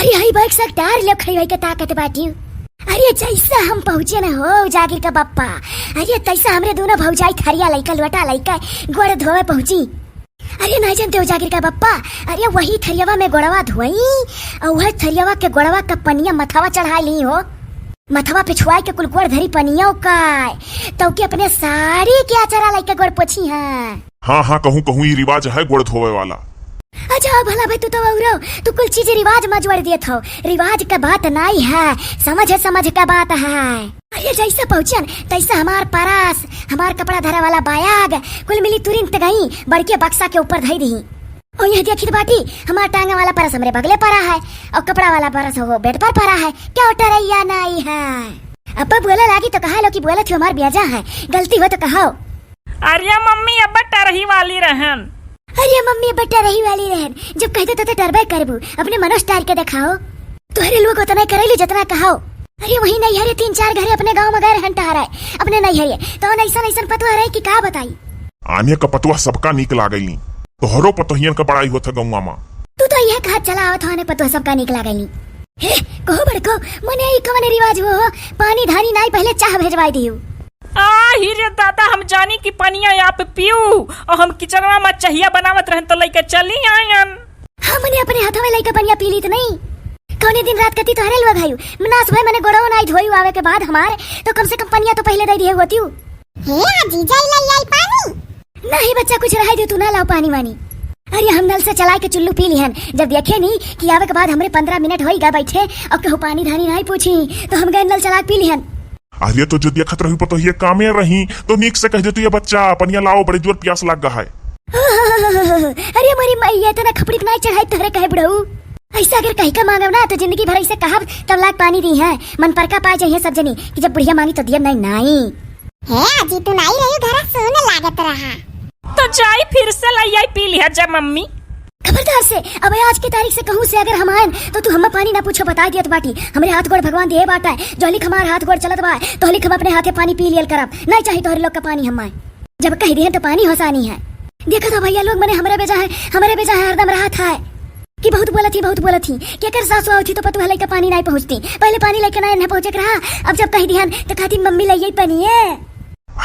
अरे हई बैठ सकदार लोग खई के ताकत बाटी। अरे जैसा हम पहुँचे न हो जागिर का बप्पा, अरे तैसा हमरे दोनों भौजाई थरिया लइका लोटा लइका गोड़ धोवे पहुँची। अरे नहीं जानते हो जागिर का बप्पा, अरे वही थरियावा में गोड़वा धोई और वह थरियावा के गोड़वा का पनिया मथावा चढ़ा ली हो। मथवा पे छुआई के कुल गोड़ धरी पनिया काय तो के अपने साड़ी क्या चरा लइका गोड़ पोछी है। हाँ कहूँ कहूँ ये रिवाज है गोड़ धोवे वाला। अच्छा भला भाई तू तो औरो तू कुल चीज रिवाज में जोड़ दिए थो। रिवाज का बात नहीं है, समझ का बात है। अरे जैसे पहुँचन तैसा हमार परस हमार कपड़ा धरे वाला बायाग कुल मिली तुरंत गई बड़के बक्सा के ऊपर धई दी। और यह देखी बाटी हमार टांगे वाला परस हमरे बगले पड़ा है और कपड़ा वाला परस हो बेड पर पड़ा है। क्या उठरैया नहीं है। अब बोला लागी तो कहा लो कि बोला थी हमार ब्याजा है, गलती हो तो कहो। अरे मम्मी अब टरही वाली रहन। अरे मम्मी बट्टा रही वाली रहन, जब कहते तो डरबे करबू, अपने मनोज टार के दिखाओ। तुम्हारे लोग उतना करेली जितना कहो। अरे वही नहीं हरे 3-4 घरे अपने गांव में गए हंटा रहे अपने नहीं हरे तो ऐसा पतवा रहे कि का बताई। आने का पतवा सबका निक लागैली तोहरो पतोहियन का बड़ाई होता गौवा माँ। तू तो यह कहा चला आवत होने पतवा सबका निक लागैली। हे कहो बड़को मने ई कौन रिवाज हो, पानी धानी नहीं पहले चाह भेजवाई दियो। रे दादा हम जानी कि पनिया यहाँ पे पीऊ और हम किचनवा में चाहिए बनावत रहन तो लइका चली आयन। हमने अपने हाथों में लइका पनिया पी ली तो नहीं कौने दिन रात कती तोहरे लोग आयु मनास भाई मैंने गोड़ो नहीं धोई आवे के बाद हमारे तो कम से कम पनिया तो पहले दे दिए होती हूँ। हे जीजा लाई आई पानी नहीं बच्चा कुछ रह दे तू ना लाओ पानी वानी। अरे हम नल से चला के चुल्लू पी लिहन, जब देखे नहीं कि आवे के बाद हमरे 15 मिनट हो गए बैठे और कहूँ पानी धानी नहीं पूछी तो हम गए नल चला पी लिहन। अरे तो जो देखत रही पतोहिया कामे रही तो निक से कह दे तू ये बच्चा पनिया लाओ बड़े जोर प्यास लग गया है। अरे हमारी मैया तो ना खपड़ी नहीं चढ़ाई तोहरे कहे बुढ़ऊ। ऐसा अगर कहीं का मांगो ना तो जिंदगी भर ऐसे कहा तब लाख पानी दी है मन पर का पाए चाहिए सब जनी कि जब बुढ़िया मांगी तो दिया नहीं है। अजी तू नहीं रही घर सोने लागत रहा तो जाई फिर से लाई पी लिया जा मम्मी। खबरदार से अब आज की तारीख से कहूँ से अगर हम आए तो तू हम पानी ना पूछो बता दिया बाटी हमारे हाथ गोड़ भगवान दिए बाटा है जो लिख हमारे हाथ गोड़ चलत बा तो लिख हम अपने हाथे पानी पी लियल करब नहीं चाहिए तो हर लोग का पानी हम आए जब कह दिए तो पानी होसानी है। देखा था भैया लोग मैंने हमारे बेजा है हरदम रहा था कि बहुत बोला थी कि अगर सासू आई थी तो पतवा लेकर पानी नहीं पहुँचती पहले पानी लेकर नहीं पहुँचे रहा अब जब कह दिया तो कहती मम्मी ले पानी है।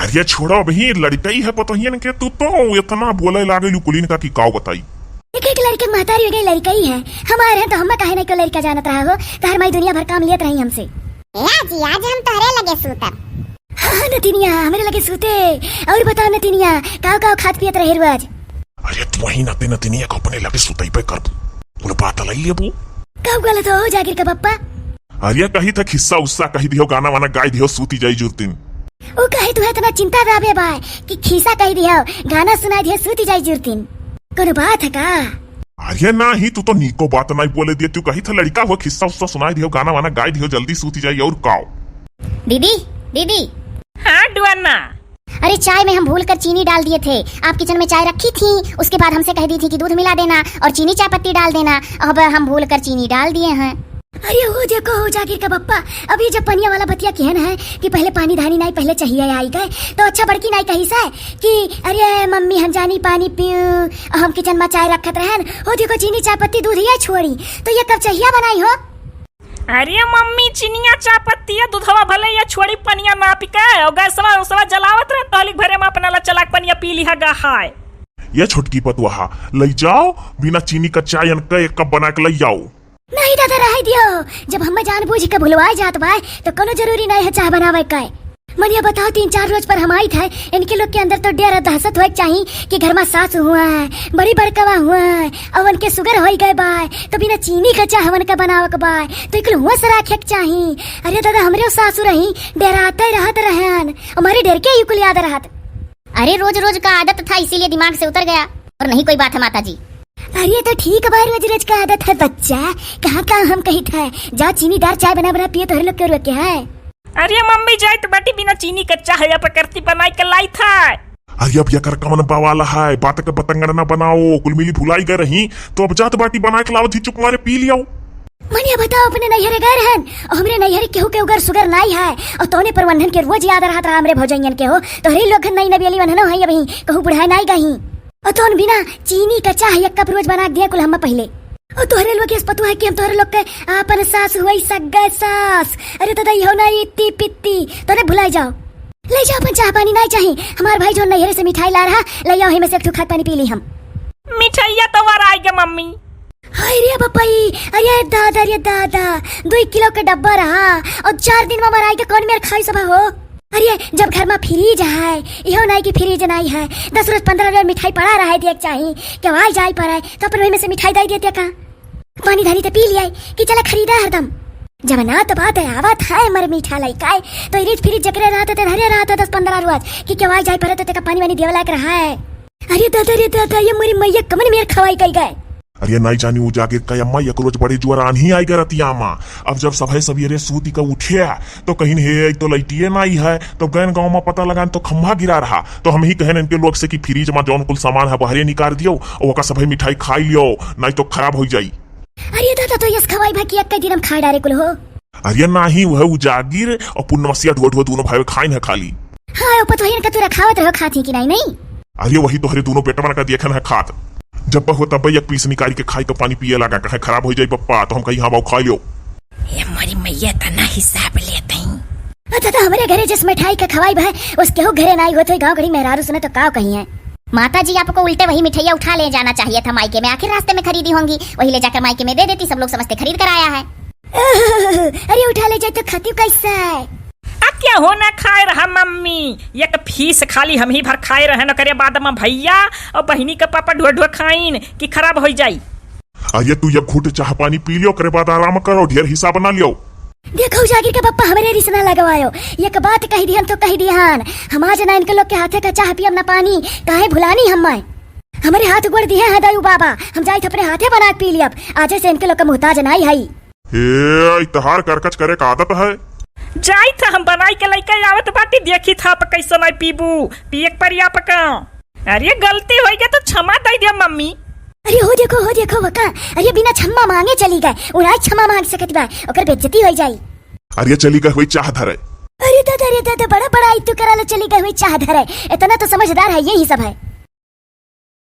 अरे छोड़ो भाई लड़कई है पतोहियन के तू तो इतना बोले लागे कुलीन का की काव बताई। एक लड़के महतारी हो गई लड़का ही है हमारे हैं तो हम कहे नहीं को लड़का जानत रहा हो तार माई दुनिया भर काम लियत रही हमसे। आज हम तोहरे लगे सूतब। हाँ नतिनिया हमारे लगे सूते। और बताओ नतिनिया काव खात पियत रहे रोज। अरे तू वही नतिनिया को अपने लगे सुतई पे कर बोल बात लई लेबू काव गलत हो जागिर का पप्पा। अरे कही तक हिस्सा उस्सा कही दियो गाना वाना गाय दियो सूती जाई जुर्तिन ओ कहे तू इतना चिंता दाबे बा कि खीसा कही दियो गाना सुना दियो सूती जाई जुर्तिन कोनो बात है का। अरे ना ही तू तो नीको बात नहीं बोले दिए तू कही था लड़का हो खिस्सा उस्सा सुनाई दियो गाना वाना गाय दियो जल्दी सूती जाई और काओ। दीदी हाँ डुअन्ना। अरे चाय में हम भूल कर चीनी डाल दिए थे, आप किचन में चाय रखी थी उसके बाद हमसे कह दी थी कि दूध मिला देना और चीनी चाय पत्ती डाल देना अब हम भूल कर चीनी डाल दिए हैं। अरे हो देखो हो जागिर का बप्पा अभी जब पनिया वाला बतिया कहन है कि पहले पानी धानी नहीं पहले चाहिए आई गए तो अच्छा बड़की नहीं कही सा कि अरे मम्मी हम जानी पानी पियो हम किचन में चाय रखत रहन हो देखो चीनी चाय पत्ती दूध ये छोड़ी तो ये कब चाहिए बनाई हो। अरे मम्मी चीनिया चाय पत्ती दूधवा भले ये छोड़ी पनिया ना पिका और गैसवा उसवा जलावत रह टॉलिक भरे में अपना चलाक पनिया पी लिहा गा हाय। ये छोटकी पतवा ले जाओ बिना चीनी का चाय एक कप बना के ले जाओ। नहीं दादा रह दियो जब हम जानबूझ के भुलवाए जात बा तो कोनो जरूरी नहीं है चाय बनावे का। मनिया बताओ 3-4 रोज पर हम आई थे इनके लोग के अंदर तो डर दहशत हो चाहिए कि घर में सास हुआ है बड़ी बड़कवा हुआ है और उनके शुगर हो गए बा तो बिना चीनी का चाय हवन का बनावे के बा तो एक हुआ से रखे चाहिए। अरे दादा हमरे सासू रही डराते रहत रहन हमारे डर के ही कुल याद रहत। अरे रोज का आदत था इसीलिए दिमाग से उतर गया और नहीं कोई बात है माता जी। अरे तो ठीक है रोज का आदत है बच्चा कहाँ हम कही था जाओ चीनी दार चाय बना पिए तो हर लोग क्यों रोके है। अरे मम्मी जाए तो बेटी बिना चीनी का चाय या प्रकृति बनाई के लाई था। अरे अब यकर कवन बवाला है बात का पतंगड़ ना बनाओ कुल मिली भुलाई गए रही तो अब जात बाटी बना के लाओ थी चुप मारे पी लियो। मनिया बताओ अपने नैहरे गए रहन और हमरे नैहरे केहू के उगर सुगर नहीं है और तोने प्रबंधन के रोज याद रहत रहा हमरे भौजैयन के हो तो हरी लोग नहीं नबेली वननो है अभी कहू बुढ़ाई नहीं गही और तोन बिना चीनी का चाय एक कप रोज बना दिया कुल हम पहले और तोहरे लोग के पता है कि हम तोहरे लोग के अपन सास हुई सगे सास। अरे तो हो ना इत्ती पित्ती तोरे भुलाई जाओ। ले जाओ अपन चाह पानी नहीं चाहिए। हमार भाई जो नहरे से मिठाई ला रहा ले जाओ, में से एक खा पानी पी ली हम। मिठाइया तो वर आएगा मम्मी। हाय रे बपाई, अरे दादा 2 किलो का डब्बा रहा और 4 दिन में मराई के कौन मेरे खाई सब हो। अरे जब घर में फ्रीज है, इहो नहीं कि फ्रीज नहीं है, 10 रोज 15 रोज मिठाई पड़ा रहा है देख चाहिए कि वही जाई पर है तो अपन वही में से मिठाई दे देते का पानी धानी तो पी लिया कि चला खरीदा हरदम। जब ना तो बात है आवत है मर मीठा लाई काय तो रिच फ्रीज जकरे रहता तो धरे रहता 10-15 रोज कि क्या वही जाई पर तो तेका पानी वानी देवला लायक रहा है। अरे दादा ये मेरी मैया कमन मेरे खवाई कई गए। अरे नहीं जानी वो जाके कई अम्मा एक रोज बड़े जुआरान ही आई गरती आमा। अब जब सभे सवेरे सूती का उठे तो कहीं हे तो लैटिए नहीं है तो गैन गाँव में पता लगा तो खम्भा गिरा रहा तो हम ही कहन इनके लोग से कि फ्रीज में जौन कुल सामान है बाहर निकाल दियो और सभे मिठाई खाई लियो नहीं तो खराब हो जाई। अरे दादा तो यस खवाई भाई एक दिन हम खा डारे कुल हो। अरे नहीं वह उजागिर और पूर्णमसिया ढो दोनों भाई खाइन है खाली। हाँ पता ही तू रखावत रहो खाती कि नहीं। अरे वही तोहरे दोनों पेटवा का देखन है खात जब हो तब एक पीस निकाल के खाई के पानी पिए लगा कहे खराब हो जाए पप्पा तो हम कहीं हाँ बाबू खा लियो। ये हमारी मैया तना हिसाब लेते हैं। दादा हमारे घरे जिस मिठाई का खवाई भाई उसके हो घरे नहीं होते गाँव घड़ी मेहरारू सुने तो का कही है। माता जी आपको उल्टे वही मिठाइया उठा ले जाना चाहिए था मायके में, आखिर रास्ते में खरीदी होंगी वही ले जाकर मायके में दे देती, सब लोग समझते खरीद कर आया है। अरे उठा ले जाए तो खाती कैसा है। अब क्या होना खाए रहा मम्मी, एक फीस खाली हम ही भर खाए रहे न करे बाद में भैया और बहिनी का पापा ढो खाइन कि खराब हो जाई। अरे तू एक घूट चाह पानी पी लियो करे बाद आराम करो ढेर हिसाब ना लियो। देखो जागिर का पप्पा हमारे रिश्ता लगवायो एक बात कही दिहन तो कही दिहन हम आज ना इनके लोग के हाथे का चाह पियम ना पानी काहे भुलानी हम हमारे हाथ गोड़ दिए है दाऊ बाबा हम जाए अपने हाथे बना पी लियब आज से इनके लोग का मुहताज नहीं है। हे इतहार करकच करे का आदत है। जाई था हम बनाई के लइका आवत बाटी देखी था आप कैसे नहीं पीबू पिए पर या पका। अरे गलती हो गया तो क्षमा दे दे मम्मी। अरे हो देखो वका अरे बिना क्षमा मांगे चली गए उन्हें क्षमा मांग सकती बा ओकर बेइज्जती हो जाई। अरे चली गई हुई चाह धरे। अरे दादा बड़ा बड़ा तू करा लो चली गई हुई चाह धरे इतना तो समझदार है यही सब है।